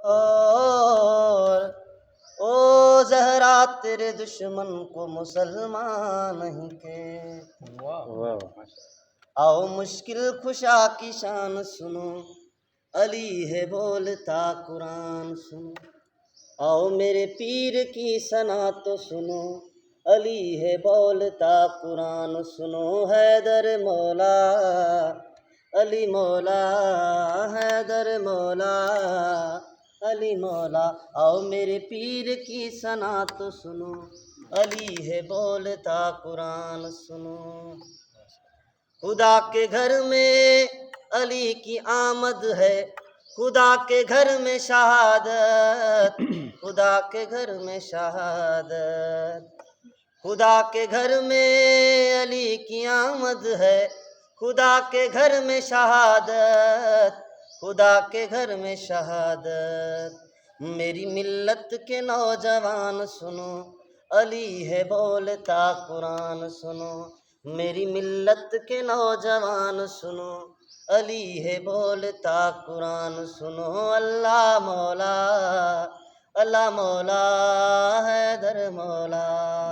اور او زہرا تیرے دشمن کو مسلمان نہیں کہتے۔ واہ آؤ مشکل کشا کی شان سنو، علی ہے بولتا قرآن سنو۔ آؤ میرے پیر کی ثنا تو سنو، علی ہے بولتا قرآن سنو۔ حیدر مولا علی مولا، حیدر مولا علی مولا۔ آؤ میرے پیر کی ثنا تو سنو، علی ہے بولتا قرآن سنو۔ خدا کے گھر میں علی کی آمد ہے، خدا کے گھر میں شہادت، خدا کے گھر میں شہادت، خدا کے گھر میں علی کی آمد ہے، خدا کے گھر میں شہادت، خدا کے گھر میں شہادت۔ میری ملت کے نوجوان سنو، علی ہے بولتا قرآن سنو۔ میری ملت کے نوجوان سنو، علی ہے بولتا قرآن سنو۔ اللہ مولا، اللہ مولا، حیدر مولا۔